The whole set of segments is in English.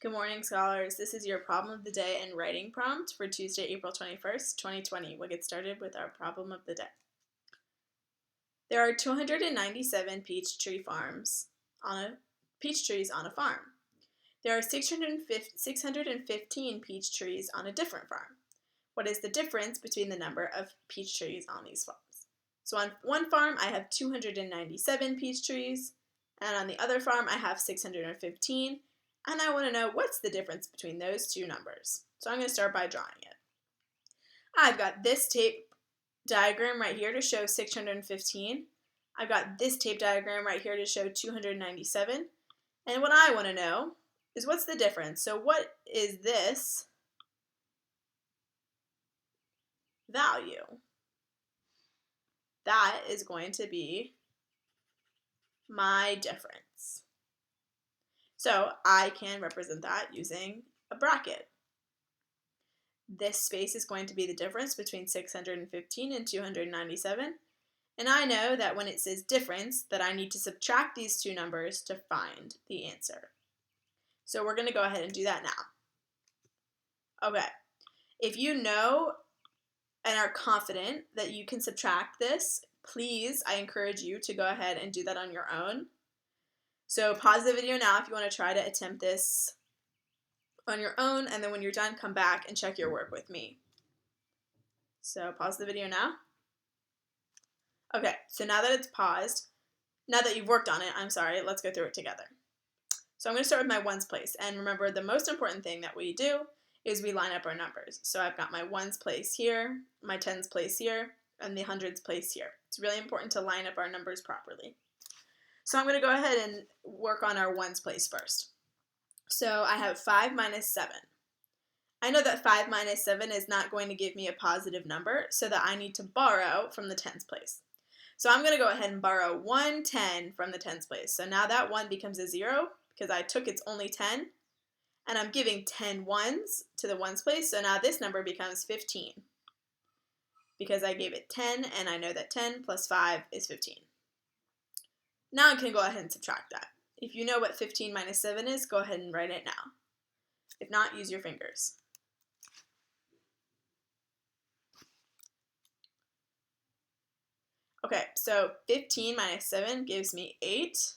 Good morning, scholars. This is your problem of the day and writing prompt for Tuesday, April 21st, 2020. We'll get started with our problem of the day. There are 297 peach trees on a farm. There are 615 peach trees on a different farm. What is the difference between the number of peach trees on these farms? So on one farm, I have 297 peach trees, and on the other farm, I have 615. And I want to know what's the difference between those two numbers. So I'm going to start by drawing it. I've got this tape diagram right here to show 615. I've got this tape diagram right here to show 297. And what I want to know is what's the difference. So what is this value? That is going to be my difference. So I can represent that using a bracket. This space is going to be the difference between 615 and 297. And I know that when it says difference, that I need to subtract these two numbers to find the answer. So we're going to go ahead and do that now. Okay, if you know and are confident that you can subtract this, please, I encourage you to go ahead and do that on your own. So pause the video now if you want to try to attempt this on your own, and then when you're done, come back and check your work with me. So pause the video now. Okay, so now that it's paused, now that you've worked on it, let's go through it together. So I'm going to start with my ones place, and remember the most important thing that we do is we line up our numbers. So I've got my ones place here, my tens place here, and the hundreds place here. It's really important to line up our numbers properly. So I'm going to go ahead and work on our ones place first. So I have 5 minus 7. I know that 5 minus 7 is not going to give me a positive number, so that I need to borrow from the tens place. So I'm going to go ahead and borrow 1 10 from the tens place. So now that 1 becomes a 0 because I took its only 10, and I'm giving 10 ones to the ones place, so now this number becomes 15 because I gave it 10, and I know that 10 plus 5 is 15. Now I can go ahead and subtract that. If you know what 15 minus 7 is, go ahead and write it now. If not, use your fingers. Okay, so 15 minus 7 gives me 8.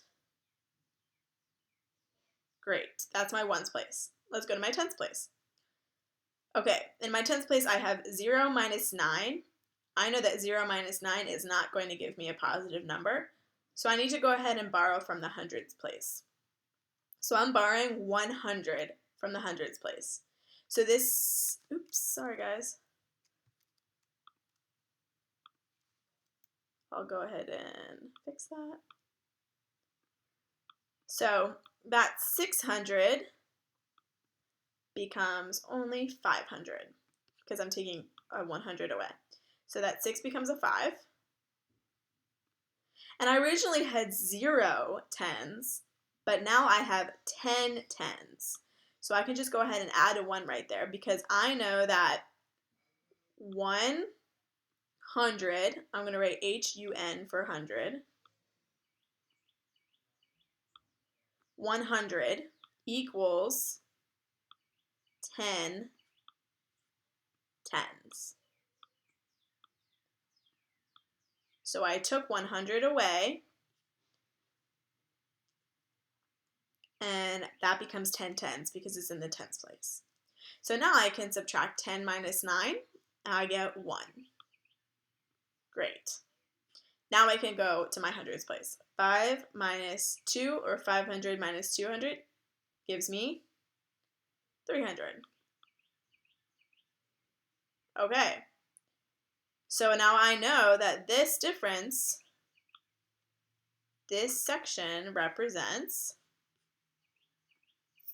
Great, that's my ones place. Let's go to my tens place. Okay, in my tens place I have 0 minus 9. I know that 0 minus 9 is not going to give me a positive number, so I need to go ahead and borrow from the hundreds place. So I'm borrowing 100 from the hundreds place. So this, oops, sorry guys. I'll go ahead and fix that. So that 600 becomes only 500 because I'm taking a 100 away. So that 6 becomes a 5. And I originally had 0 tens, but now I have 10 tens. So I can just go ahead and add a 1 right there because I know that 100, I'm going to write H-U-N for 100, 100 equals 10 tens. So I took 100 away, and that becomes 10 tens because it's in the tens place. So now I can subtract 10 minus 9, and I get 1. Great. Now I can go to my hundreds place. 5 minus 2, or 500 minus 200, gives me 300. Okay. So now I know that this difference, this section represents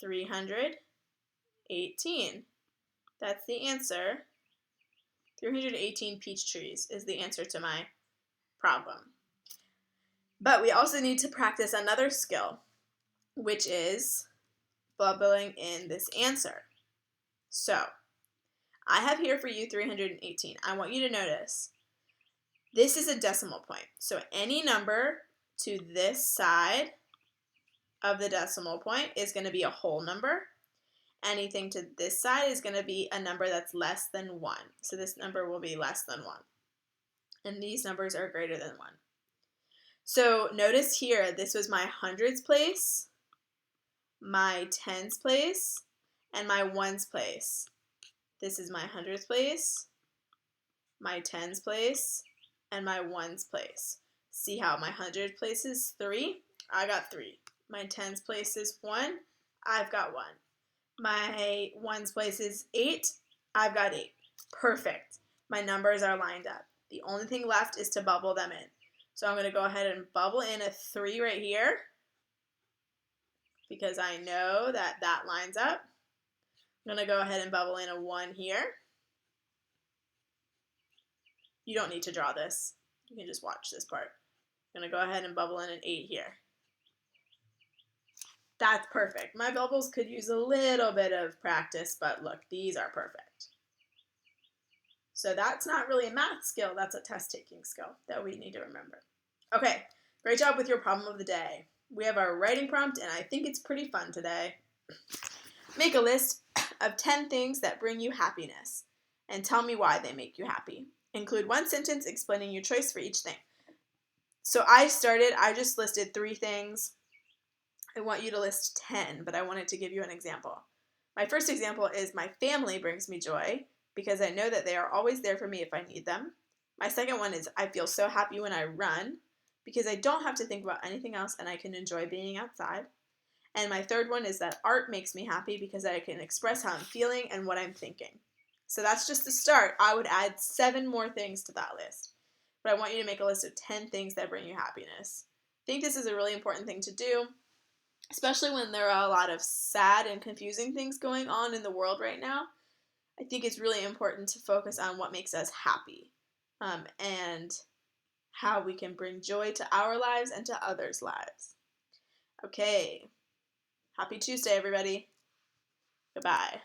318. That's the answer. 318 peach trees is the answer to my problem. But we also need to practice another skill, which is bubbling in this answer. So I have here for you 318. I want you to notice this is a decimal point. So any number to this side of the decimal point is going to be a whole number. anything to this side is going to be a number that's less than 1. So this number will be less than 1. And these numbers are greater than 1. So notice here, this was my hundreds place, my tens place, and my ones place. This is my hundreds place, my tens place, and my ones place. See how my hundred place is 3? I got 3. My tens place is 1. I've got 1. My ones place is 8. I've got 8. Perfect. My numbers are lined up. The only thing left is to bubble them in. So I'm going to go ahead and bubble in a 3 right here because I know that that lines up. I'm going to go ahead and bubble in a 1 here. You don't need to draw this. You can just watch this part. I'm going to go ahead and bubble in an 8 here. That's perfect. My bubbles could use a little bit of practice, but look, these are perfect. So that's not really a math skill, that's a test-taking skill that we need to remember. Okay, great job with your problem of the day. We have our writing prompt, and I think it's pretty fun today. Make a list of 10 things that bring you happiness, and tell me why they make you happy. Include one sentence explaining your choice for each thing. So I just listed 3 things. I want you to list 10, but I wanted to give you an example. My first example is my family brings me joy because I know that they are always there for me if I need them. My second one is I feel so happy when I run because I don't have to think about anything else and I can enjoy being outside. And my third one is that art makes me happy because I can express how I'm feeling and what I'm thinking. So that's just the start. I would add 7 more things to that list. But I want you to make a list of 10 things that bring you happiness. I think this is a really important thing to do, especially when there are a lot of sad and confusing things going on in the world right now. I think it's really important to focus on what makes us happy and how we can bring joy to our lives and to others' lives. Okay, happy Tuesday, everybody. Goodbye.